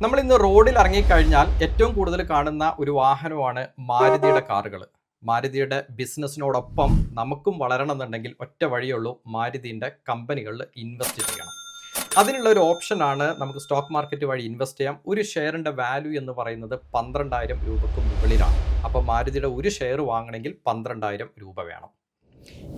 നമ്മൾ ഇന്ന് റോഡിൽ ഇറങ്ങിക്കഴിഞ്ഞാൽ ഏറ്റവും കൂടുതൽ കാണുന്ന ഒരു വാഹനമാണ് മാരുതിയുടെ കാറുകൾ. മാരുതിയുടെ ബിസിനസ്സിനോടൊപ്പം നമുക്കും വളരണം എന്നുണ്ടെങ്കിൽ ഒറ്റ വഴിയുള്ളൂ, മാരുതിൻ്റെ കമ്പനികളിൽ ഇൻവെസ്റ്റ് ചെയ്യണം. അതിനുള്ള ഒരു ഓപ്ഷനാണ് നമുക്ക് സ്റ്റോക്ക് മാർക്കറ്റ് വഴി ഇൻവെസ്റ്റ് ചെയ്യാം. ഒരു ഷെയറിൻ്റെ വാല്യൂ എന്ന് പറയുന്നത് 12,000 രൂപയ്ക്ക് മുകളിലാണ്. അപ്പോൾ മാരുതിയുടെ ഒരു ഷെയർ വാങ്ങണമെങ്കിൽ 12,000 രൂപ വേണം.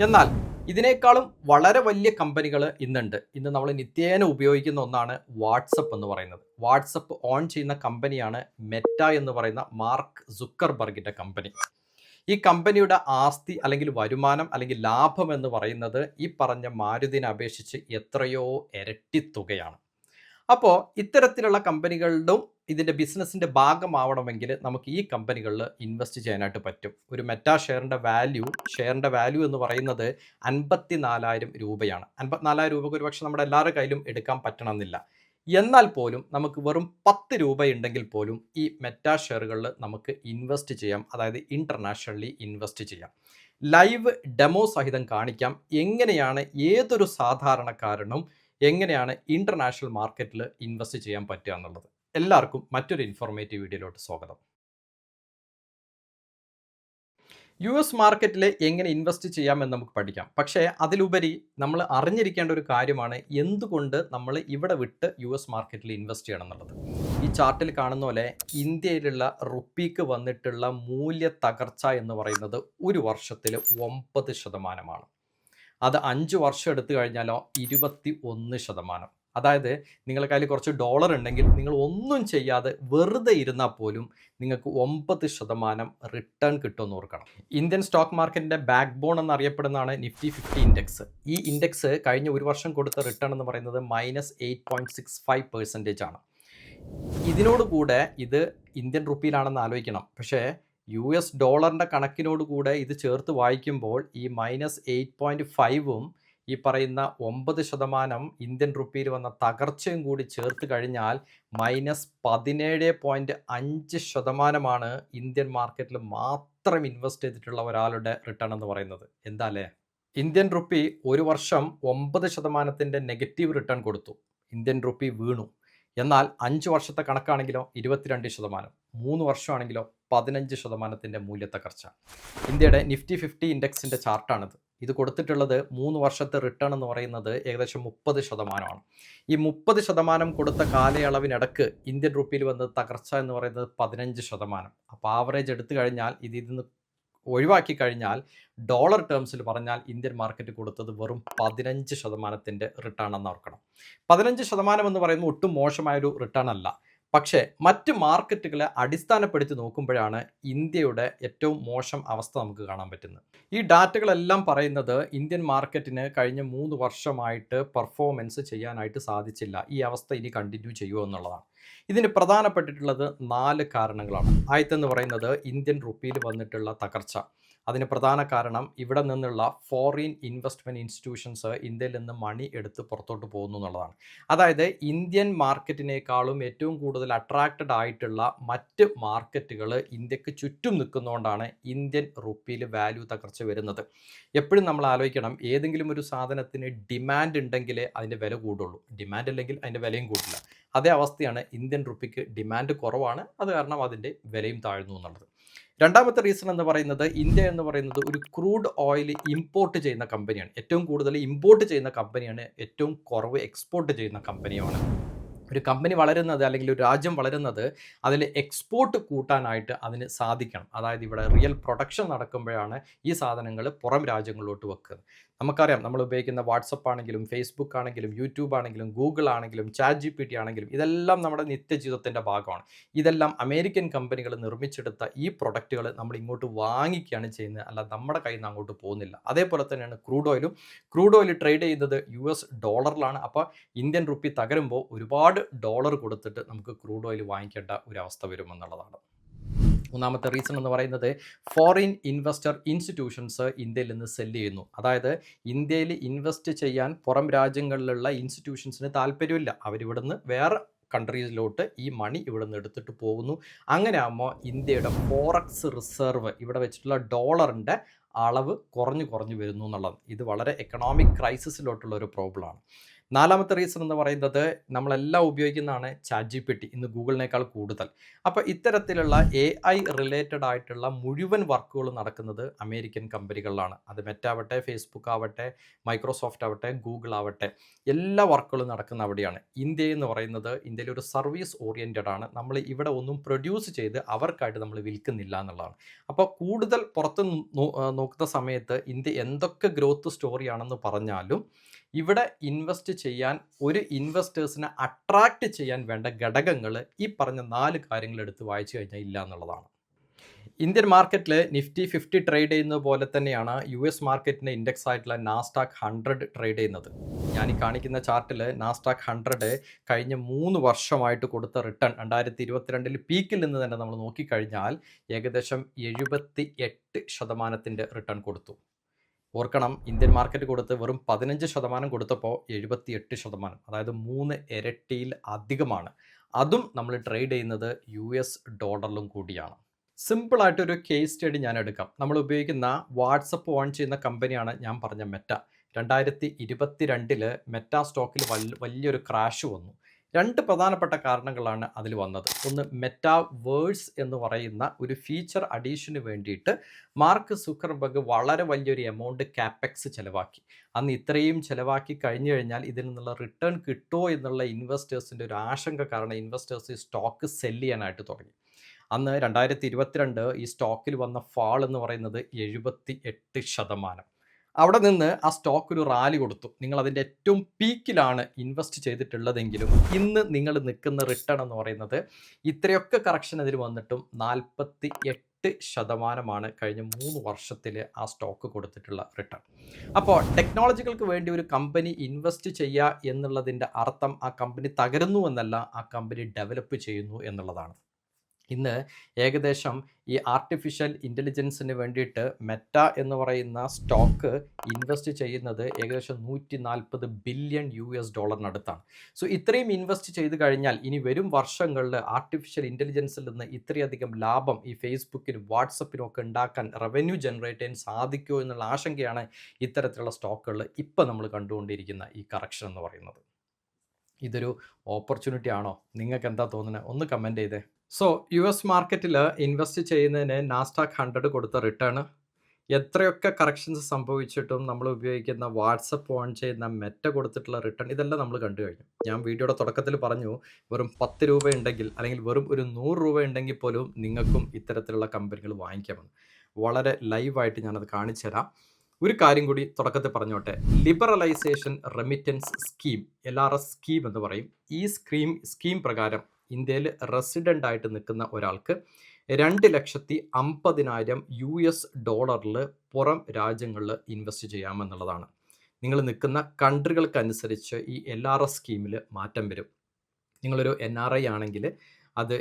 എന്നാൽ ഇതിനേക്കാളും വളരെ വലിയ കമ്പനികൾ ഇന്നുണ്ട്. ഇന്ന് നമ്മൾ നിത്യേന ഉപയോഗിക്കുന്ന ഒന്നാണ് വാട്സപ്പ് എന്ന് പറയുന്നത്. വാട്സപ്പ് ഓൺ ചെയ്യുന്ന കമ്പനിയാണ് മെറ്റ എന്ന് പറയുന്ന മാർക്ക് സുക്കർബർഗിൻ്റെ കമ്പനി. ഈ കമ്പനിയുടെ ആസ്തി അല്ലെങ്കിൽ വരുമാനം അല്ലെങ്കിൽ ലാഭം എന്ന് പറയുന്നത് ഈ പറഞ്ഞ മാരുതിനെ അപേക്ഷിച്ച് എത്രയോ ഇരട്ടി തുകയാണ്. അപ്പോൾ ഇത്തരത്തിലുള്ള കമ്പനികളിലും ഇതിൻ്റെ ബിസിനസ്സിൻ്റെ ഭാഗമാവണമെങ്കിൽ നമുക്ക് ഈ കമ്പനികളിൽ ഇൻവെസ്റ്റ് ചെയ്യാനായിട്ട് പറ്റും. ഒരു മെറ്റാ ഷെയറിൻ്റെ വാല്യൂ എന്ന് പറയുന്നത് 54,000 രൂപയാണ്. 54,000 രൂപയ്ക്ക് ഒരു പക്ഷേ നമ്മുടെ എല്ലാവരുടെ കയ്യിലും എടുക്കാൻ പറ്റണമെന്നില്ല. എന്നാൽ പോലും നമുക്ക് വെറും 10 രൂപ ഉണ്ടെങ്കിൽ പോലും ഈ മെറ്റാ ഷെയറുകളിൽ നമുക്ക് ഇൻവെസ്റ്റ് ചെയ്യാം. അതായത് ഇൻ്റർനാഷണലി ഇൻവെസ്റ്റ് ചെയ്യാം. ലൈവ് ഡെമോ സഹിതം കാണിക്കാം എങ്ങനെയാണ് ഏതൊരു സാധാരണക്കാരനും എങ്ങനെയാണ് ഇൻ്റർനാഷണൽ മാർക്കറ്റിൽ ഇൻവെസ്റ്റ് ചെയ്യാൻ പറ്റുക എന്നുള്ളത്. എല്ലാവർക്കും മറ്റൊരു ഇൻഫോർമേറ്റീവ് വീഡിയോയിലോട്ട് സ്വാഗതം. US മാർക്കറ്റിൽ എങ്ങനെ ഇൻവെസ്റ്റ് ചെയ്യാമെന്ന് നമുക്ക് പഠിക്കാം. പക്ഷേ അതിലുപരി നമ്മൾ അറിഞ്ഞിരിക്കേണ്ട ഒരു കാര്യമാണ് എന്തുകൊണ്ട് നമ്മൾ ഇവിടെ വിട്ട് US മാർക്കറ്റിൽ ഇൻവെസ്റ്റ് ചെയ്യണം എന്നുള്ളത്. ഈ ചാർട്ടിൽ കാണുന്ന പോലെ ഇന്ത്യയിലുള്ള റുപ്പിക്ക് വന്നിട്ടുള്ള മൂല്യ തകർച്ച എന്ന് പറയുന്നത് ഒരു വർഷത്തിൽ 9%. അത് 5 വർഷം എടുത്തു കഴിഞ്ഞാലോ 21%. അതായത് നിങ്ങളുടെ കയ്യിൽ കുറച്ച് ഡോളർ ഉണ്ടെങ്കിൽ നിങ്ങൾ ഒന്നും ചെയ്യാതെ വെറുതെ ഇരുന്നാൽ പോലും നിങ്ങൾക്ക് 9% റിട്ടേൺ കിട്ടുമെന്ന് ഓർക്കണം. ഇന്ത്യൻ സ്റ്റോക്ക് മാർക്കറ്റിൻ്റെ ബാക്ക് ബോൺ എന്നറിയപ്പെടുന്നതാണ് നിഫ്റ്റി 50 ഇൻഡെക്സ്. ഈ ഇൻഡെക്സ് കഴിഞ്ഞ ഒരു വർഷം കൊടുത്ത റിട്ടേൺ എന്ന് പറയുന്നത് -8.65% ആണ്. ഇതിനോടുകൂടെ ഇത് ഇന്ത്യൻ റുപ്പിയിലാണെന്ന് ആലോചിക്കണം. പക്ഷേ US ഡോളറിൻ്റെ കണക്കിനോടുകൂടെ ഇത് ചേർത്ത് വായിക്കുമ്പോൾ ഈ -8.5ഉം ഈ പറയുന്ന 9% ഇന്ത്യൻ റുപ്പിയിൽ വന്ന തകർച്ചയും കൂടി ചേർത്ത് കഴിഞ്ഞാൽ -17.5% ഇന്ത്യൻ മാർക്കറ്റിൽ മാത്രം ഇൻവെസ്റ്റ് ചെയ്തിട്ടുള്ള ഒരാളുടെ റിട്ടേൺ എന്ന് പറയുന്നത്. എന്താ അല്ലേ? ഇന്ത്യൻ റുപ്പി ഒരു വർഷം 9% നെഗറ്റീവ് റിട്ടേൺ കൊടുത്തു. ഇന്ത്യൻ റുപ്പി വീണു. എന്നാൽ 5 വർഷത്തെ കണക്കാണെങ്കിലോ 22%, 3 വർഷമാണെങ്കിലോ 15% മൂല്യത്തകർച്ച. ഇന്ത്യയുടെ നിഫ്റ്റി 50 ഇൻഡെക്സിൻ്റെ ചാർട്ടാണിത്. ഇത് കൊടുത്തിട്ടുള്ളത് 3 വർഷത്തെ റിട്ടേൺ എന്ന് പറയുന്നത് ഏകദേശം 30%. ഈ 30% കൊടുത്ത കാലയളവിനിടക്ക് ഇന്ത്യൻ റുപ്പിയിൽ വന്നത് തകർച്ച എന്ന് പറയുന്നത് 15%. അപ്പോൾ ആവറേജ് എടുത്തു കഴിഞ്ഞാൽ ഇതിന്ന് ഒഴിവാക്കി കഴിഞ്ഞാൽ ഡോളർ ടേംസിൽ പറഞ്ഞാൽ ഇന്ത്യൻ മാർക്കറ്റ് കൊടുത്തത് വെറും 15% റിട്ടേൺ എന്ന് ഓർക്കണം. 15% എന്ന് പറയുന്നത് ഒട്ടും മോശമായൊരു റിട്ടേൺ അല്ല. പക്ഷേ മറ്റ് മാർക്കറ്റുകളെ അടിസ്ഥാനപ്പെടുത്തി നോക്കുമ്പോഴാണ് ഇന്ത്യയുടെ ഏറ്റവും മോശം അവസ്ഥ നമുക്ക് കാണാൻ പറ്റുന്നത്. ഈ ഡാറ്റകളെല്ലാം പറയുന്നത് ഇന്ത്യൻ മാർക്കറ്റിന് കഴിഞ്ഞ 3 വർഷമായിട്ട് പെർഫോമൻസ് ചെയ്യാനായിട്ട് സാധിച്ചില്ല. ഈ അവസ്ഥ ഇനി കണ്ടിന്യൂ ചെയ്യുമോ എന്നുള്ളതാണ്. ഇതിന് പ്രധാനപ്പെട്ടിട്ടുള്ളത് 4 കാരണങ്ങളാണ്. ആദ്യത്തെന്ന് പറയുന്നത് ഇന്ത്യൻ റുപ്പിയിൽ വന്നിട്ടുള്ള തകർച്ച. അതിന് പ്രധാന കാരണം ഇവിടെ നിന്നുള്ള ഫോറിൻ ഇൻവെസ്റ്റ്മെൻറ്റ് ഇൻസ്റ്റിറ്റ്യൂഷൻസ് ഇന്ത്യയിൽ നിന്ന് മണി എടുത്ത് പുറത്തോട്ട് പോകുന്നു എന്നുള്ളതാണ്. അതായത് ഇന്ത്യൻ മാർക്കറ്റിനേക്കാളും ഏറ്റവും കൂടുതൽ അട്രാക്റ്റഡ് ആയിട്ടുള്ള മറ്റ് മാർക്കറ്റുകൾ ഇന്ത്യക്ക് ചുറ്റും നിൽക്കുന്നതുകൊണ്ടാണ് ഇന്ത്യൻ റുപ്പിയിൽ വാല്യൂ തകർച്ച വരുന്നത്. എപ്പോഴും നമ്മൾ ആലോചിക്കണം, ഏതെങ്കിലും ഒരു സാധനത്തിന് ഡിമാൻഡ് ഉണ്ടെങ്കിലേ അതിൻ്റെ വില കൂടുള്ളൂ. ഡിമാൻഡ് ഇല്ലെങ്കിൽ അതിൻ്റെ വിലയും കൂടില്ല. അതേ അവസ്ഥയാണ് ഇന്ത്യൻ റുപ്പിക്ക് ഡിമാൻഡ് കുറവാണ്, അത് കാരണം അതിൻ്റെ വിലയും താഴ്ന്നു എന്നുള്ളത്. രണ്ടാമത്തെ റീസൺ എന്ന് പറയുന്നത് ഇന്ത്യ എന്ന് പറയുന്നത് ഒരു ക്രൂഡ് ഓയിൽ ഇമ്പോർട്ട് ചെയ്യുന്ന കമ്പനിയാണ്. ഏറ്റവും കൂടുതൽ ഇമ്പോർട്ട് ചെയ്യുന്ന കമ്പനിയാണ്, ഏറ്റവും കുറവ് എക്സ്പോർട്ട് ചെയ്യുന്ന കമ്പനിയാണ്. ഒരു കമ്പനി വളരുന്നത് അല്ലെങ്കിൽ ഒരു രാജ്യം വളരുന്നത് അതിൽ എക്സ്പോർട്ട് കൂട്ടാനായിട്ട് അതിന് സാധിക്കണം. അതായത് ഇവിടെ റിയൽ പ്രൊഡക്ഷൻ നടക്കുമ്പോഴാണ് ഈ സാധനങ്ങൾ പുറം രാജ്യങ്ങളിലോട്ട് വെക്കുന്നത്. നമുക്കറിയാം, നമ്മൾ ഉപയോഗിക്കുന്ന വാട്സപ്പ് ആണെങ്കിലും ഫേസ്ബുക്ക് ആണെങ്കിലും യൂട്യൂബ് ആണെങ്കിലും ഗൂഗിൾ ആണെങ്കിലും ChatGPT ആണെങ്കിലും ഇതെല്ലാം നമ്മുടെ നിത്യജീവിതത്തിൻ്റെ ഭാഗമാണ്. ഇതെല്ലാം അമേരിക്കൻ കമ്പനികൾ നിർമ്മിച്ചെടുത്ത ഈ പ്രൊഡക്റ്റുകൾ നമ്മൾ ഇങ്ങോട്ട് വാങ്ങിക്കുകയാണ് ചെയ്യുന്നത്, അല്ല നമ്മുടെ കയ്യിൽ നിന്ന് അങ്ങോട്ട് പോകുന്നില്ല. അതേപോലെ തന്നെയാണ് ക്രൂഡ് ഓയിൽ ട്രേഡ് ചെയ്യുന്നത് US ഡോളറിലാണ്. അപ്പോൾ ഇന്ത്യൻ റുപ്പി തകരുമ്പോൾ ഒരുപാട് ഡോളർ കൊടുത്തിട്ട് നമുക്ക് ക്രൂഡ് ഓയിൽ വാങ്ങിക്കേണ്ട ഒരു അവസ്ഥ വരുമെന്നുള്ളതാണ്. മൂന്നാമത്തെ റീസൺ എന്ന് പറയുന്നത് ഫോറിൻ ഇൻവെസ്റ്റർ ഇൻസ്റ്റിറ്റ്യൂഷൻസ് ഇന്ത്യയിൽ നിന്ന് സെല്ല് ചെയ്യുന്നു. അതായത് ഇന്ത്യയിൽ ഇൻവെസ്റ്റ് ചെയ്യാൻ പുറം രാജ്യങ്ങളിലുള്ള ഇൻസ്റ്റിറ്റ്യൂഷൻസിന് താല്പര്യമില്ല. അവരിവിടുന്ന് വേറെ കൺട്രീസിലോട്ട് ഈ മണി ഇവിടെ നിന്ന് എടുത്തിട്ട് പോകുന്നു. അങ്ങനെ ആകുമ്പോൾ ഇന്ത്യയുടെ ഫോറക്സ് റിസർവ് ഇവിടെ വെച്ചിട്ടുള്ള ഡോളറിൻ്റെ അളവ് കുറഞ്ഞു വരുന്നു എന്നുള്ളത്. ഇത് വളരെ എക്കണോമിക് ക്രൈസിസിലോട്ടുള്ള ഒരു പ്രോബ്ലമാണ്. നാലാമത്തെ റീസൺ എന്ന് പറയുന്നത് നമ്മളെല്ലാം ഉപയോഗിക്കുന്നതാണ് ChatGPT, ഇന്ന് ഗൂഗിളിനേക്കാൾ കൂടുതൽ. അപ്പോൾ ഇത്തരത്തിലുള്ള AI റിലേറ്റഡ് ആയിട്ടുള്ള മുഴുവൻ വർക്കുകളും നടക്കുന്നത് അമേരിക്കൻ കമ്പനികളിലാണ്. അത് മെറ്റ ആവട്ടെ, ഫേസ്ബുക്ക് ആവട്ടെ, മൈക്രോസോഫ്റ്റ് ആവട്ടെ, ഗൂഗിൾ ആവട്ടെ, എല്ലാ വർക്കുകളും നടക്കുന്ന അവിടെയാണ്. ഇന്ത്യ എന്ന് പറയുന്നത് ഇന്ത്യയിൽ ഒരു സർവീസ് ഓറിയൻറ്റഡ് ആണ്. നമ്മൾ ഇവിടെ ഒന്നും പ്രൊഡ്യൂസ് ചെയ്ത് അവർക്കായിട്ട് നമ്മൾ വിൽക്കുന്നില്ല എന്നുള്ളതാണ്. അപ്പോൾ കൂടുതൽ പുറത്ത് നോക്കുന്ന സമയത്ത് ഇന്ത്യ എന്തൊക്കെ ഗ്രോത്ത് സ്റ്റോറിയാണെന്ന് പറഞ്ഞാലും ഇവിടെ ഇൻവെസ്റ്റ് ചെയ്യാൻ ഒരു ഇൻവെസ്റ്റേഴ്സിനെ അട്രാക്റ്റ് ചെയ്യാൻ വേണ്ട ഘടകങ്ങൾ ഈ പറഞ്ഞ 4 കാര്യങ്ങൾ എടുത്ത് വായിച്ചു കഴിഞ്ഞാൽ ഇല്ല എന്നുള്ളതാണ്. ഇന്ത്യൻ മാർക്കറ്റിൽ നിഫ്റ്റി 50 ട്രേഡ് ചെയ്യുന്നത് പോലെ തന്നെയാണ് US മാർക്കറ്റിൻ്റെ ഇൻഡെക്സ് ആയിട്ടുള്ള നാസ്ഡാക്ക് 100 ട്രേഡ് ചെയ്യുന്നത്. ഞാൻ ഈ കാണിക്കുന്ന ചാർട്ടിൽ നാസ്ഡാക്ക് 100 കഴിഞ്ഞ 3 വർഷമായിട്ട് കൊടുത്ത റിട്ടേൺ 2022 പീക്കിൽ നിന്ന് തന്നെ നമ്മൾ നോക്കിക്കഴിഞ്ഞാൽ ഏകദേശം 78% റിട്ടേൺ കൊടുത്തു. ഓർക്കണം, ഇന്ത്യൻ മാർക്കറ്റ് കൊടുത്ത് വെറും 15% കൊടുത്തപ്പോൾ 78%, അതായത് 3 ഇരട്ടിയിൽ അധികമാണ്. അതും നമ്മൾ ട്രേഡ് ചെയ്യുന്നത് US ഡോളറിലും കൂടിയാണ്. സിമ്പിളായിട്ടൊരു കേസ് സ്റ്റഡി ഞാൻ എടുക്കാം. നമ്മൾ ഉപയോഗിക്കുന്ന വാട്സപ്പ് ഓൺ ചെയ്യുന്ന കമ്പനിയാണ് ഞാൻ പറഞ്ഞ മെറ്റ. 2022 മെറ്റ സ്റ്റോക്കിൽ വലിയൊരു ക്രാഷ് വന്നു. 2 പ്രധാനപ്പെട്ട കാരണങ്ങളാണ് അതിൽ വന്നത്. ഒന്ന്, മെറ്റാവേഴ്സ് എന്ന് പറയുന്ന ഒരു ഫീച്ചർ അഡീഷന് വേണ്ടിയിട്ട് മാർക്ക് സുക്കർബർഗ് വളരെ വലിയൊരു എമൗണ്ട് കാപ്പെക്സ് ചിലവാക്കി. അന്ന് ഇത്രയും ചിലവാക്കി കഴിഞ്ഞു കഴിഞ്ഞാൽ ഇതിൽ നിന്നുള്ള റിട്ടേൺ കിട്ടുമോ എന്നുള്ള ഇൻവെസ്റ്റേഴ്സിൻ്റെ ഒരു ആശങ്ക കാരണം ഇൻവെസ്റ്റേഴ്സ് ഈ സ്റ്റോക്ക് സെല്ല് ചെയ്യാനായിട്ട് തുടങ്ങി. അന്ന് 2022 ഈ സ്റ്റോക്കിൽ വന്ന ഫാൾ എന്ന് പറയുന്നത് 78%. അവിടെ നിന്ന് ആ സ്റ്റോക്ക് ഒരു റാലി കൊടുത്തു. നിങ്ങൾ അതിൻ്റെ ഏറ്റവും പീക്കിലാണ് ഇൻവെസ്റ്റ് ചെയ്തിട്ടുള്ളതെങ്കിലും ഇന്ന് നിങ്ങൾ നിൽക്കുന്ന റിട്ടേൺ എന്ന് പറയുന്നത് ഇത്രയൊക്കെ കറക്ഷൻ അതിൽ വന്നിട്ടും 48% കഴിഞ്ഞ 3 വർഷത്തിൽ ആ സ്റ്റോക്ക് കൊടുത്തിട്ടുള്ള റിട്ടേൺ. അപ്പോൾ ടെക്നോളജികൾക്ക് വേണ്ടി ഒരു കമ്പനി ഇൻവെസ്റ്റ് ചെയ്യുക എന്നുള്ളതിൻ്റെ അർത്ഥം ആ കമ്പനി തകരുന്നു എന്നല്ല, ആ കമ്പനി ഡെവലപ്പ് ചെയ്യുന്നു എന്നുള്ളതാണ്. ഇന്ന് ഏകദേശം ഈ ആർട്ടിഫിഷ്യൽ ഇൻ്റലിജൻസിന് വേണ്ടിയിട്ട് മെറ്റ എന്ന് പറയുന്ന സ്റ്റോക്ക് ഇൻവെസ്റ്റ് ചെയ്യുന്നത് ഏകദേശം $140 ബില്യൺ അടുത്താണ്. സോ ഇത്രയും ഇൻവെസ്റ്റ് ചെയ്ത് കഴിഞ്ഞാൽ ഇനി വരും വർഷങ്ങളിൽ ആർട്ടിഫിഷ്യൽ ഇൻ്റലിജൻസിൽ നിന്ന് ഇത്രയധികം ലാഭം ഈ ഫേസ്ബുക്കിനും വാട്സപ്പിനും ഒക്കെ ഉണ്ടാക്കാൻ, റവന്യൂ ജനറേറ്റ് ചെയ്യാൻ സാധിക്കുമോ എന്നുള്ള ആശങ്കയാണ് ഇത്തരത്തിലുള്ള സ്റ്റോക്കുകളിൽ ഇപ്പം നമ്മൾ കണ്ടുകൊണ്ടിരിക്കുന്ന ഈ കറക്ഷൻ എന്ന് പറയുന്നത്. ഇതൊരു ഓപ്പർച്യൂണിറ്റി ആണോ? നിങ്ങൾക്ക് എന്താ തോന്നുന്നത്? ഒന്ന് കമൻറ്റ് ചെയ്തേ. സോ US മാർക്കറ്റിൽ ഇൻവെസ്റ്റ് ചെയ്യുന്നതിന് നാസ്ഡാക്ക് 100 കൊടുത്ത റിട്ടേൺ, എത്രയൊക്കെ കറക്ഷൻസ് സംഭവിച്ചിട്ടും നമ്മൾ ഉപയോഗിക്കുന്ന വാട്സപ്പ് ഓൺ ചെയ്യുന്ന മെറ്റ കൊടുത്തിട്ടുള്ള റിട്ടേൺ, ഇതെല്ലാം നമ്മൾ കണ്ടു കഴിഞ്ഞു. ഞാൻ വീഡിയോയുടെ തുടക്കത്തിൽ പറഞ്ഞു, വെറും 10 രൂപ ഉണ്ടെങ്കിൽ അല്ലെങ്കിൽ വെറും ഒരു 100 രൂപ ഉണ്ടെങ്കിൽ പോലും നിങ്ങൾക്കും ഇത്തരത്തിലുള്ള കമ്പനികൾ വാങ്ങിക്കാമെന്ന്. വളരെ ലൈവായിട്ട് ഞാനത് കാണിച്ചു തരാം. ഒരു കാര്യം കൂടി തുടക്കത്തിൽ പറഞ്ഞോട്ടെ. Liberalisation remittance scheme, LRS scheme എന്ന് പറയും. ഈ സ്കീം പ്രകാരം ഇന്ത്യയിൽ റെസിഡൻ്റ് ആയിട്ട് നിൽക്കുന്ന ഒരാൾക്ക് $2,50,000 പുറം രാജ്യങ്ങളിൽ ഇൻവെസ്റ്റ് ചെയ്യാമെന്നുള്ളതാണ്. നിങ്ങൾ നിൽക്കുന്ന കൺട്രികൾക്കനുസരിച്ച് ഈ LRS സ്കീമിൽ മാറ്റം വരും. നിങ്ങളൊരു NRI ആണെങ്കിൽ അത്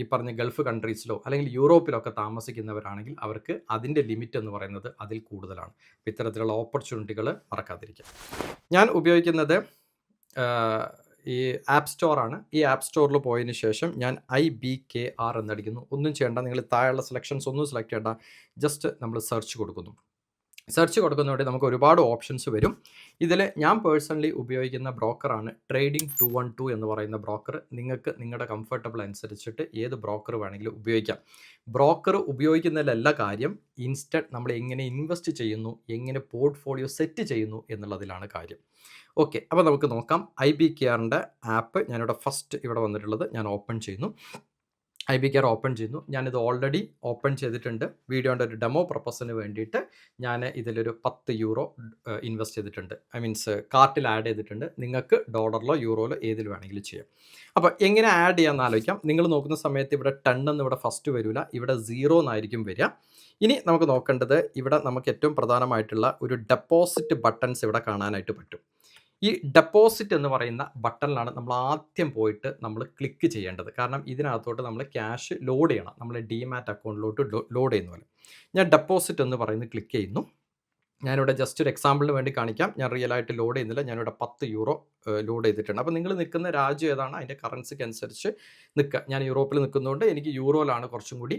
ഈ പറഞ്ഞ ഗൾഫ് കൺട്രീസിലോ അല്ലെങ്കിൽ യൂറോപ്പിലൊക്കെ താമസിക്കുന്നവരാണെങ്കിൽ അവർക്ക് അതിൻ്റെ ലിമിറ്റ് എന്ന് പറയുന്നത് അതിൽ കൂടുതലാണ്. അപ്പോൾ ഇത്തരത്തിലുള്ള ഓപ്പർച്യൂണിറ്റികൾ മറക്കാതിരിക്കുക. ഞാൻ ഉപയോഗിക്കുന്നത് ഈ ആപ്പ് സ്റ്റോറാണ്. ഈ ആപ്പ് സ്റ്റോറിൽ പോയതിന് ശേഷം ഞാൻ IBKR എന്നടിക്കുന്നു. ഒന്നും ചെയ്യേണ്ട, നിങ്ങൾ താഴെയുള്ള സെലക്ഷൻസ് ഒന്നും സെലക്ട് ചെയ്യേണ്ട, ജസ്റ്റ് നമ്മൾ സെർച്ച് കൊടുക്കുന്നു. സെർച്ച് കൊടുക്കുന്നതോടെ നമുക്ക് ഒരുപാട് ഓപ്ഷൻസ് വരും. ഇതിൽ ഞാൻ പേഴ്സണലി ഉപയോഗിക്കുന്ന ബ്രോക്കറാണ് ട്രേഡിംഗ് 212 എന്ന് പറയുന്ന ബ്രോക്കർ. നിങ്ങൾക്ക് നിങ്ങളുടെ കംഫർട്ടബിൾ അനുസരിച്ചിട്ട് ഏത് ബ്രോക്കർ വേണമെങ്കിലും ഉപയോഗിക്കാം. ബ്രോക്കർ ഉപയോഗിക്കുന്നതിലല്ല കാര്യം, ഇൻസ്റ്റഡ് നമ്മൾ എങ്ങനെ ഇൻവെസ്റ്റ് ചെയ്യുന്നു, എങ്ങനെ പോർട്ട്ഫോളിയോ സെറ്റ് ചെയ്യുന്നു എന്നുള്ളതിലാണ് കാര്യം. ഓക്കെ, അപ്പോൾ നമുക്ക് നോക്കാം. IBKRൻ്റെ ആപ്പ് ഞാനിവിടെ ഫസ്റ്റ് ഇവിടെ വന്നിട്ടുള്ളത് ഞാൻ ഓപ്പൺ ചെയ്യുന്നു. IBKR ഓപ്പൺ ചെയ്യുന്നു. ഞാനിത് ഓൾറെഡി ഓപ്പൺ ചെയ്തിട്ടുണ്ട്. വീഡിയോൻ്റെ ഒരു ഡെമോ പർപ്പസിന് വേണ്ടിയിട്ട് ഞാൻ ഇതിലൊരു €10 ഇൻവെസ്റ്റ് ചെയ്തിട്ടുണ്ട്. കാർട്ടിൽ ആഡ് ചെയ്തിട്ടുണ്ട്. നിങ്ങൾക്ക് ഡോളറിലോ യൂറോയിലോ ഏതിൽ വേണമെങ്കിലും ചെയ്യാം. അപ്പോൾ എങ്ങനെ ആഡ് ചെയ്യാമെന്ന് ആലോചിക്കാം. നിങ്ങൾ നോക്കുന്ന സമയത്ത് ഇവിടെ 10 എന്ന് ഇവിടെ ഫസ്റ്റ് വരില്ല, ഇവിടെ 0 എന്നായിരിക്കും വരിക. ഇനി നമുക്ക് നോക്കേണ്ടത്, ഇവിടെ നമുക്ക് ഏറ്റവും പ്രധാനമായിട്ടുള്ള ഒരു ഡെപ്പോസിറ്റ് ബട്ടൺസ് ഇവിടെ കാണാനായിട്ട് പറ്റും. ഈ ഡെപ്പോസിറ്റ് എന്ന് പറയുന്ന ബട്ടണിലാണ് നമ്മൾ ആദ്യം പോയിട്ട് നമ്മൾ ക്ലിക്ക് ചെയ്യേണ്ടത്. കാരണം ഇതിനകത്തോട്ട് നമ്മൾ ക്യാഷ് ലോഡ് ചെയ്യണം, നമ്മൾ ഡിമാറ്റ് അക്കൗണ്ടിലോട്ട് ലോഡ് ചെയ്യുന്ന പോലെ. ഞാൻ ഡെപ്പോസിറ്റ് എന്ന് പറയുന്നത് ക്ലിക്ക് ചെയ്യുന്നു. ഞാനിവിടെ ജസ്റ്റ് ഒരു എക്സാമ്പിളിന് വേണ്ടി കാണിക്കാം. ഞാൻ റിയലായിട്ട് ലോഡ് ചെയ്യുന്നില്ല. ഞാനിവിടെ €10 ലോഡ് ചെയ്തിട്ടുണ്ട്. അപ്പോൾ നിങ്ങൾ നിൽക്കുന്ന രാജ്യം ഏതാണ് അതിൻ്റെ കറൻസിക്ക് അനുസരിച്ച് നിൽക്കുക. ഞാൻ യൂറോപ്പിൽ നിൽക്കുന്നതുകൊണ്ട് എനിക്ക് യൂറോയിലാണ് കുറച്ചും കൂടി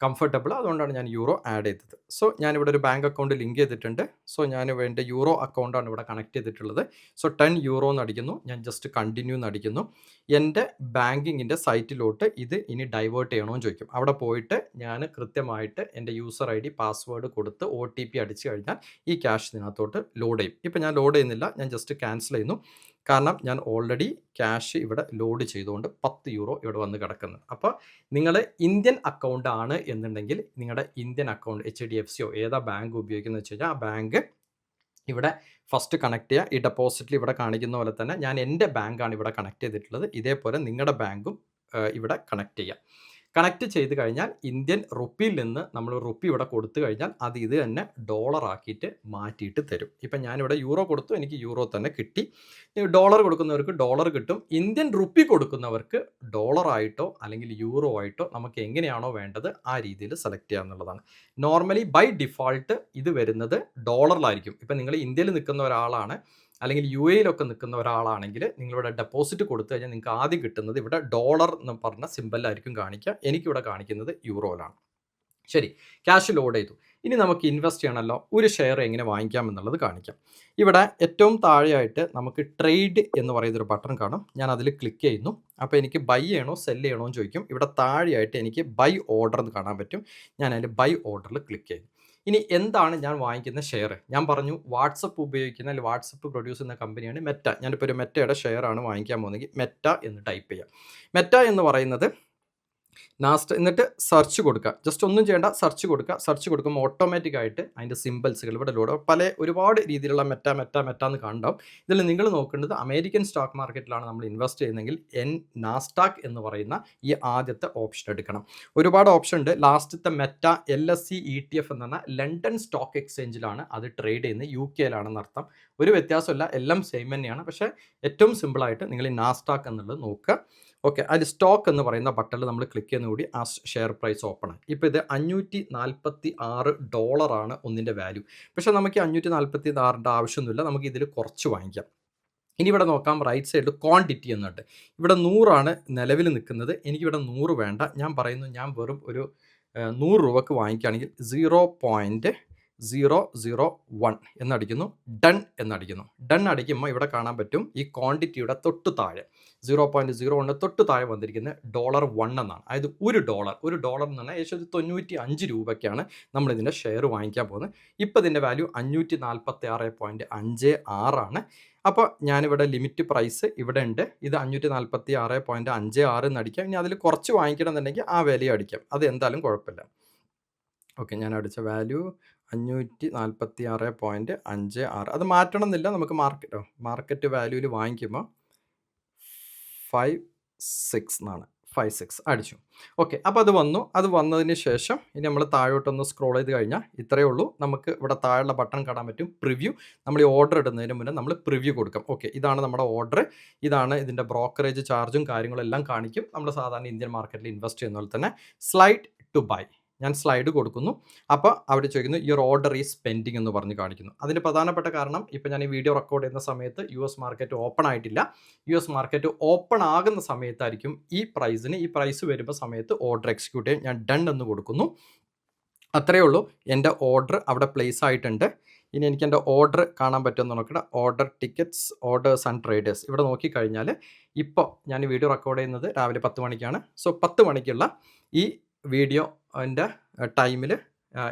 കംഫർട്ടബിൾ. അതുകൊണ്ടാണ് ഞാൻ യൂറോ ആഡ് ചെയ്തത്. സോ ഞാനിവിടെ ഒരു ബാങ്ക് അക്കൗണ്ട് ലിങ്ക് ചെയ്തിട്ടുണ്ട്. സോ ഞാൻ എൻ്റെ യൂറോ അക്കൗണ്ടാണ് ഇവിടെ കണക്ട് ചെയ്തിട്ടുള്ളത്. സോ 10 യൂറോ എന്ന് അടിക്കുന്നു. ഞാൻ ജസ്റ്റ് കണ്ടിന്യൂ എന്ന് അടിക്കുന്നു. എൻ്റെ ബാങ്കിങ്ങിൻ്റെ സൈറ്റിലോട്ട് ഇത് ഇനി ഡൈവേർട്ട് ചെയ്യണമെന്ന് ചോദിക്കും. അവിടെ പോയിട്ട് ഞാൻ കൃത്യമായിട്ട് എൻ്റെ യൂസർ ഐ ഡി പാസ്വേഡ് കൊടുത്ത് OTP അടിച്ചു കഴിഞ്ഞാൽ ഈ ക്യാഷ് ഇതിനകത്തോട്ട് ലോഡ് ചെയ്യും. ഇപ്പം ഞാൻ ലോഡ് ചെയ്യുന്നില്ല, ഞാൻ ജസ്റ്റ് ക്യാൻസൽ ചെയ്യുന്നു. കാരണം ഞാൻ ഓൾറെഡി ക്യാഷ് ഇവിടെ ലോഡ് ചെയ്തുകൊണ്ട് 10 യൂറോ ഇവിടെ വന്ന് കിടക്കുന്നത്. അപ്പോൾ നിങ്ങൾ ഇന്ത്യൻ അക്കൗണ്ട് ആണ് എന്നുണ്ടെങ്കിൽ നിങ്ങളുടെ ഇന്ത്യൻ അക്കൗണ്ട് HDFCയോ ഏതാ ബാങ്ക് ഉപയോഗിക്കുന്നത് വെച്ച് കഴിഞ്ഞാൽ ആ ബാങ്ക് ഇവിടെ ഫസ്റ്റ് കണക്ട് ചെയ്യുക. ഈ ഡെപ്പോസിറ്റിൽ ഇവിടെ കാണിക്കുന്ന പോലെ തന്നെ ഞാൻ എൻ്റെ ബാങ്കാണ് ഇവിടെ കണക്ട് ചെയ്തിട്ടുള്ളത്. ഇതേപോലെ നിങ്ങളുടെ ബാങ്കും ഇവിടെ കണക്ട് ചെയ്യുക. കണക്ട് ചെയ്ത് കഴിഞ്ഞാൽ ഇന്ത്യൻ റുപ്പിയിൽ നിന്ന് നമ്മൾ റുപ്പി ഇവിടെ കൊടുത്തു കഴിഞ്ഞാൽ അത് ഇത് തന്നെ ഡോളർ ആക്കിയിട്ട് മാറ്റിയിട്ട് തരും. ഇപ്പം ഞാനിവിടെ യൂറോ കൊടുത്തു, എനിക്ക് യൂറോ തന്നെ കിട്ടി. ഡോളർ കൊടുക്കുന്നവർക്ക് ഡോളർ കിട്ടും. ഇന്ത്യൻ റുപ്പി കൊടുക്കുന്നവർക്ക് ഡോളർ ആയിട്ടോ അല്ലെങ്കിൽ യൂറോ ആയിട്ടോ നമുക്ക് എങ്ങനെയാണോ വേണ്ടത് ആ രീതിയിൽ സെലക്ട് ചെയ്യുക എന്നുള്ളതാണ്. നോർമലി ബൈ ഡിഫോൾട്ട് ഇത് വരുന്നത് ഡോളറിലായിരിക്കും. ഇപ്പം നിങ്ങൾ ഇന്ത്യയിൽ നിൽക്കുന്ന ഒരാളാണ് അല്ലെങ്കിൽ UAE-ലൊക്കെ നിൽക്കുന്ന ഒരാളാണെങ്കിൽ നിങ്ങളിവിടെ ഡെപ്പോസിറ്റ് കൊടുത്തു കഴിഞ്ഞാൽ നിങ്ങൾക്ക് ആദ്യം കിട്ടുന്നത് ഇവിടെ ഡോളർ എന്ന് പറഞ്ഞ സിമ്പലായിരിക്കും കാണിക്കുക. എനിക്കിവിടെ കാണിക്കുന്നത് യൂറോയിലാണ്. ശരി, ക്യാഷ് ലോഡ് ചെയ്തു. ഇനി നമുക്ക് ഇൻവെസ്റ്റ് ചെയ്യണമല്ലോ. ഒരു ഷെയർ എങ്ങനെ വാങ്ങിക്കാം എന്നുള്ളത് കാണിക്കാം. ഇവിടെ ഏറ്റവും താഴെയായിട്ട് നമുക്ക് ട്രേഡ് എന്ന് പറയുന്നൊരു ബട്ടൺ കാണും. ഞാൻ അതിൽ ക്ലിക്ക് ചെയ്യുന്നു. അപ്പോൾ എനിക്ക് ബൈ ചെയ്യണോ സെല് ചെയ്യണോ എന്ന് ചോദിക്കും. ഇവിടെ താഴെയായിട്ട് എനിക്ക് ബൈ ഓർഡർ എന്ന് കാണാൻ പറ്റും. ഞാൻ അതിൽ ബൈ ഓർഡറിൽ ക്ലിക്ക് ചെയ്യുന്നു. ഇനി എന്താണ് ഞാൻ വാങ്ങിക്കുന്ന ഷെയർ? ഞാൻ പറഞ്ഞു വാട്സപ്പ് ഉപയോഗിക്കുന്ന അല്ലെങ്കിൽ വാട്സപ്പ് പ്രൊഡ്യൂസ് ചെയ്യുന്ന കമ്പനിയാണ് മെറ്റ. ഞാനിപ്പോൾ ഒരു മെറ്റയുടെ ഷെയർ ആണ് വാങ്ങിക്കാൻ പോകുന്നതെങ്കിൽ മെറ്റ എന്ന് ടൈപ്പ് ചെയ്യാം. മെറ്റ എന്ന് പറയുന്നത് എന്നിട്ട് സെർച്ച് കൊടുക്കുക. ജസ്റ്റ് ഒന്നും ചെയ്യേണ്ട, സെർച്ച് കൊടുക്കുക. സെർച്ച് കൊടുക്കുമ്പോൾ ഓട്ടോമാറ്റിക് ആയിട്ട് അതിൻ്റെ സിമ്പിൾസുകൾ ഇവിടെ ലോഡ് ഒരുപാട് രീതിയിലുള്ള മെറ്റ എന്ന് കാണും. ഇതിൽ നിങ്ങൾ നോക്കേണ്ടത് അമേരിക്കൻ സ്റ്റോക്ക് മാർക്കറ്റിലാണ് നമ്മൾ ഇൻവെസ്റ്റ് ചെയ്യുന്നതെങ്കിൽ നാസ്ഡാക്ക് എന്ന് പറയുന്ന ഈ ആദ്യത്തെ ഓപ്ഷൻ എടുക്കണം. ഒരുപാട് ഓപ്ഷൻ ഉണ്ട്. ലാസ്റ്റത്തെ മെറ്റ LSE ETF എന്ന് പറഞ്ഞാൽ ലണ്ടൻ സ്റ്റോക്ക് എക്സ്ചേഞ്ചിലാണ് അത് ട്രേഡ് ചെയ്യുന്നത്. UK-യിലാണെന്ന് അർത്ഥം. ഒരു വ്യത്യാസമില്ല, എല്ലാം സെയിം തന്നെയാണ്. പക്ഷേ ഏറ്റവും സിമ്പിളായിട്ട് നിങ്ങൾ ഈ നാസ്ഡാക്ക് എന്നുള്ളത് നോക്കുക. ഓക്കെ, അതിൽ സ്റ്റോക്ക് എന്ന് പറയുന്ന ബട്ടണിൽ നമ്മൾ ക്ലിക്ക് ചെയ്യുന്നതോടുകൂടി ആ ഷെയർ പ്രൈസ് ഓപ്പൺ ആയി. ഇപ്പോൾ ഇത് $546 ഒന്നിൻ്റെ വാല്യൂ. പക്ഷേ നമുക്ക് 546 ആവശ്യമൊന്നുമില്ല, നമുക്ക് ഇതിൽ കുറച്ച് വാങ്ങിക്കാം. ഇനി ഇവിടെ നോക്കാം, റൈറ്റ് സൈഡിൽ ക്വാണ്ടിറ്റി എന്നുണ്ട്. ഇവിടെ 100 നിലവിൽ നിൽക്കുന്നത്. എനിക്കിവിടെ 100 വേണ്ട. ഞാൻ പറയുന്നു ഞാൻ വെറും ഒരു 100 രൂപക്ക് വാങ്ങിക്കുകയാണെങ്കിൽ 0.001 എന്നടിക്കുന്നു. ഡൺ എന്നടിക്കുന്നു. ഡൺ അടിക്കുമ്പോൾ ഇവിടെ കാണാൻ പറ്റും ഈ ക്വാണ്ടിറ്റിയുടെ തൊട്ട് താഴെ 0.01 തൊട്ട് താഴെ വന്നിരിക്കുന്നത് $1 എന്നാണ്. അതായത് $1 എന്ന് പറഞ്ഞാൽ ഏകദേശം 95 രൂപയ്ക്കാണ് നമ്മളിതിൻ്റെ ഷെയർ വാങ്ങിക്കാൻ പോകുന്നത്. ഇപ്പോൾ ഇതിൻ്റെ വാല്യൂ 546.56 ആണ്. അപ്പോൾ ഞാനിവിടെ ലിമിറ്റ് പ്രൈസ് ഇവിടെ ഉണ്ട്. ഇത് 546.56 എന്ന് അടിക്കാം. ഇനി അതിൽ കുറച്ച് വാങ്ങിക്കണം എന്നുണ്ടെങ്കിൽ ആ വില അടിക്കാം. അത് എന്തായാലും കുഴപ്പമില്ല. ഓക്കെ, ഞാൻ അടിച്ച വാല്യൂ 546.56. അത് മാറ്റണം എന്നില്ല. നമുക്ക് മാർക്കറ്റ് വാല്യൂവിൽ വാങ്ങിക്കുമ്പോൾ 56 എന്നാണ്. 56 അടിച്ചു. ഓക്കെ, അപ്പോൾ അത് വന്നു. അത് വന്നതിന് ശേഷം ഇനി നമ്മൾ താഴോട്ടൊന്ന് സ്ക്രോൾ ചെയ്ത് കഴിഞ്ഞാൽ ഇത്രയേ ഉള്ളൂ. നമുക്ക് ഇവിടെ താഴെയുള്ള ബട്ടൺ കാണാൻ പറ്റും, പ്രിവ്യൂ. നമ്മൾ ഈ ഓർഡർ ഇടുന്നതിന് മുന്നേ നമ്മൾ പ്രിവ്യൂ കൊടുക്കാം. ഓക്കെ, ഇതാണ് നമ്മുടെ ഓർഡർ. ഇതാണ് ഇതിൻ്റെ ബ്രോക്കറേജ് ചാർജും കാര്യങ്ങളും എല്ലാം കാണിക്കും. നമ്മൾ സാധാരണ ഇന്ത്യൻ മാർക്കറ്റിൽ ഇൻവെസ്റ്റ് ചെയ്യുന്ന പോലെ തന്നെ. സ്ലൈഡ് ടു ബൈ, ഞാൻ സ്ലൈഡ് കൊടുക്കുന്നു. അപ്പോൾ അവിടെ ചോദിക്കുന്നു യുവർ ഓർഡർ ഈസ് പെൻഡിങ് എന്ന് പറഞ്ഞ് കാണിക്കുന്നു. അതിന് പ്രധാനപ്പെട്ട കാരണം ഇപ്പോൾ ഞാൻ ഈ വീഡിയോ റെക്കോർഡ് ചെയ്യുന്ന സമയത്ത് US മാർക്കറ്റ് ഓപ്പൺ ആയിട്ടില്ല. US മാർക്കറ്റ് ഓപ്പൺ ആകുന്ന സമയത്തായിരിക്കും ഈ പ്രൈസ് വരുമ്പോൾ സമയത്ത് ഓർഡർ എക്സിക്യൂട്ട് ചെയ്യാൻ ഞാൻ ഡൺ എന്ന് കൊടുക്കുന്നു. അത്രയേ ഉള്ളൂ. എൻ്റെ ഓർഡർ അവിടെ പ്ലേസ് ആയിട്ടുണ്ട്. ഇനി എനിക്ക് എൻ്റെ ഓർഡർ കാണാൻ പറ്റുമെന്ന് നോക്കട്ടെ. Order tickets, orders and traders. ഇവിടെ നോക്കിക്കഴിഞ്ഞാൽ ഇപ്പോൾ ഞാൻ ഈ വീഡിയോ റെക്കോർഡ് ചെയ്യുന്നത് രാവിലെ 10 മണിക്കാണ്. സോ 10 മണിക്കുള്ള ഈ വീഡിയോ എൻ്റെ ടൈമിൽ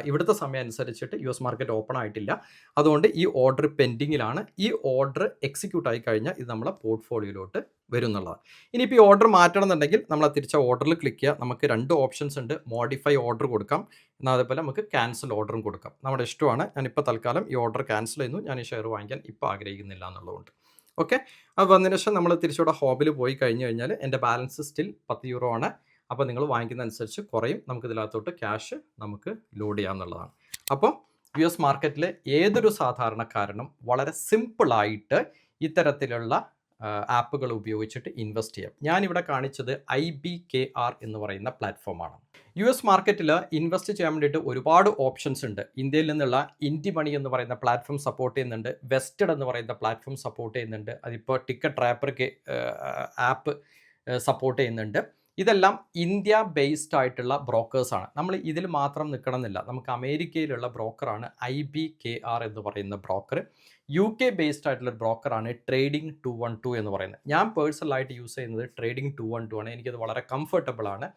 ഇവിടുത്തെ സമയം അനുസരിച്ചിട്ട് US മാർക്കറ്റ് ഓപ്പൺ ആയിട്ടില്ല. അതുകൊണ്ട് ഈ ഓർഡർ പെൻഡിങ്ങിലാണ്. ഈ ഓർഡർ എക്സിക്യൂട്ട് ആയി കഴിഞ്ഞാൽ ഇത് നമ്മളെ പോർട്ട്ഫോളിയോയിലോട്ട് വരും എന്നുള്ളതാണ്. ഇനിയിപ്പോൾ ഈ ഓർഡർ മാറ്റണം എന്നുണ്ടെങ്കിൽ നമ്മൾ തിരിച്ച ഓർഡറിൽ ക്ലിക്ക് ചെയ്യുക. നമുക്ക് 2 ഓപ്ഷൻസ് ഉണ്ട്. മോഡിഫൈ ഓർഡർ കൊടുക്കാം, എന്നാൽ അതേപോലെ നമുക്ക് ക്യാൻസൽ ഓർഡറും കൊടുക്കാം. നമ്മുടെ ഇഷ്ടമാണ്. ഞാനിപ്പോൾ തൽക്കാലം ഈ ഓർഡർ ക്യാൻസൽ ചെയ്യുന്നു. ഞാൻ ഈ ഷെയർ വാങ്ങിക്കാൻ ഇപ്പോൾ ആഗ്രഹിക്കുന്നില്ല എന്നുള്ളതുകൊണ്ട്. ഓക്കെ, അത് വന്നതിന് ശേഷം നമ്മൾ തിരിച്ചുകൂടെ ഹോബിൽ പോയി കഴിഞ്ഞ് കഴിഞ്ഞാൽ എൻ്റെ ബാലൻസ് സ്റ്റിൽ 10 യൂറോ ആണ്. അപ്പോൾ നിങ്ങൾ വാങ്ങിക്കുന്ന അനുസരിച്ച് കുറയും. നമുക്ക് ഇതിനകത്തോട്ട് ക്യാഷ് നമുക്ക് ലോഡ് ചെയ്യാമെന്നുള്ളതാണ്. അപ്പോൾ US മാർക്കറ്റിലെ ഏതൊരു സാധാരണക്കാരനും വളരെ സിമ്പിളായിട്ട് ഇത്തരത്തിലുള്ള ആപ്പുകൾ ഉപയോഗിച്ചിട്ട് ഇൻവെസ്റ്റ് ചെയ്യാം. ഞാനിവിടെ കാണിച്ചത് IBKR എന്ന് പറയുന്ന പ്ലാറ്റ്ഫോമാണ്. US മാർക്കറ്റിൽ ഇൻവെസ്റ്റ് ചെയ്യാൻ വേണ്ടിയിട്ട് ഒരുപാട് ഓപ്ഷൻസ് ഉണ്ട്. ഇന്ത്യയിൽ നിന്നുള്ള ഇൻഡി മണി എന്ന് പറയുന്ന പ്ലാറ്റ്ഫോം സപ്പോർട്ട് ചെയ്യുന്നുണ്ട്. വെസ്റ്റഡ് എന്ന് പറയുന്ന പ്ലാറ്റ്ഫോം സപ്പോർട്ട് ചെയ്യുന്നുണ്ട്. അതിപ്പോൾ ടിക്കറ്റ് ട്രാപ്പർക്ക് ആപ്പ് സപ്പോർട്ട് ചെയ്യുന്നുണ്ട്. ഇതെല്ലാം ഇന്ത്യ ബേസ്ഡ് ആയിട്ടുള്ള ബ്രോക്കേഴ്സാണ്. നമ്മൾ ഇതിൽ മാത്രം നിൽക്കണമെന്നില്ല. നമുക്ക് അമേരിക്കയിലുള്ള ബ്രോക്കറാണ് IBKR എന്ന് പറയുന്ന ബ്രോക്കർ. UK ബേസ്ഡ് ആയിട്ടുള്ള ബ്രോക്കറാണ് ട്രേഡിംഗ് 212 എന്ന് പറയുന്നത്. ഞാൻ പേഴ്സണലായിട്ട് യൂസ് ചെയ്യുന്നത് ട്രേഡിംഗ് 212 ആണ്. എനിക്കത് വളരെ കംഫർട്ടബിൾ ആണ്.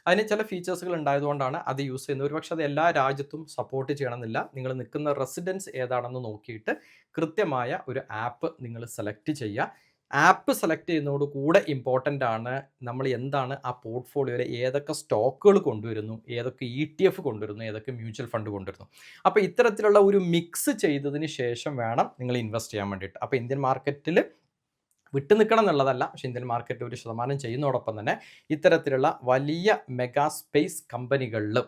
അതിന് ചില ഫീച്ചേഴ്സുകൾ ഉണ്ടായതുകൊണ്ടാണ് അത് യൂസ് ചെയ്യുന്നത്. ഒരുപക്ഷെ അത് എല്ലാ രാജ്യത്തും സപ്പോർട്ട് ചെയ്യണമെന്നില്ല. നിങ്ങൾ നിൽക്കുന്ന റെസിഡൻസ് ഏതാണെന്ന് നോക്കിയിട്ട് കൃത്യമായ ഒരു ആപ്പ് നിങ്ങൾ സെലക്ട് ചെയ്യുക. ആപ്പ് സെലക്ട് ചെയ്യുന്നതോട് കൂടെ ഇമ്പോർട്ടൻ്റ് ആണ് നമ്മൾ എന്താണ് ആ പോർട്ട്ഫോളിയോയിൽ ഏതൊക്കെ സ്റ്റോക്കുകൾ കൊണ്ടുവരുന്നു, ഏതൊക്കെ ETF കൊണ്ടുവരുന്നു, ഏതൊക്കെ മ്യൂച്വൽ ഫണ്ട് കൊണ്ടുവരുന്നു. അപ്പോൾ ഇത്തരത്തിലുള്ള ഒരു മിക്സ് ചെയ്തതിന് ശേഷം വേണം നിങ്ങൾ ഇൻവെസ്റ്റ് ചെയ്യാൻ വേണ്ടിയിട്ട്. അപ്പോൾ ഇന്ത്യൻ മാർക്കറ്റിൽ വിട്ടു നിൽക്കണം എന്നുള്ളതല്ല, പക്ഷേ ഇന്ത്യൻ മാർക്കറ്റ് 1% ചെയ്യുന്നതോടൊപ്പം തന്നെ ഇത്തരത്തിലുള്ള വലിയ മെഗാ സ്പേസ് കമ്പനികളിലും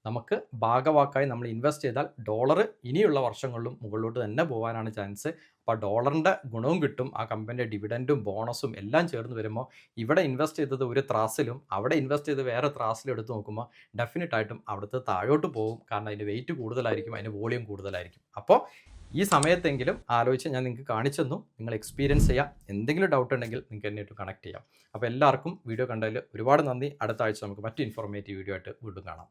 നമുക്ക് ഭാഗവാക്കായി നമ്മൾ ഇൻവെസ്റ്റ് ചെയ്താൽ ഡോളർ ഇനിയുള്ള വർഷങ്ങളിലും മുകളിലോട്ട് തന്നെ പോകാനാണ് ചാൻസ്. അപ്പോൾ ഡോളറിൻ്റെ ഗുണവും കിട്ടും, ആ കമ്പനിയുടെ ഡിവിഡൻറ്റും ബോണസും എല്ലാം ചേർന്ന് വരുമ്പോൾ ഇവിടെ ഇൻവെസ്റ്റ് ചെയ്തത് ഒരു ത്രാസിലും അവിടെ ഇൻവെസ്റ്റ് ചെയ്ത് വേറെ ത്രാസിലും എടുത്ത് നോക്കുമ്പോൾ ഡെഫിനറ്റായിട്ടും അവിടുത്തെ താഴോട്ട് പോകും. കാരണം അതിൻ്റെ വെയിറ്റ് കൂടുതലായിരിക്കും, അതിൻ്റെ വോളിയം കൂടുതലായിരിക്കും. അപ്പോൾ ഈ സമയത്തെങ്കിലും ആലോചിച്ച് ഞാൻ നിങ്ങൾക്ക് കാണിച്ചു തന്നു. നിങ്ങൾ എക്സ്പീരിയൻസ് ചെയ്യാം. എന്തെങ്കിലും ഡൗട്ട് ഉണ്ടെങ്കിൽ നിങ്ങൾക്ക് എന്നെയായിട്ട് കണക്ട് ചെയ്യാം. അപ്പോൾ എല്ലാവർക്കും വീഡിയോ കണ്ടതിൽ ഒരുപാട് നന്ദി. അടുത്ത ആഴ്ച നമുക്ക് മറ്റു ഇൻഫോർമേറ്റീവ് വീഡിയോ ആയിട്ട് വീണ്ടും കാണാം.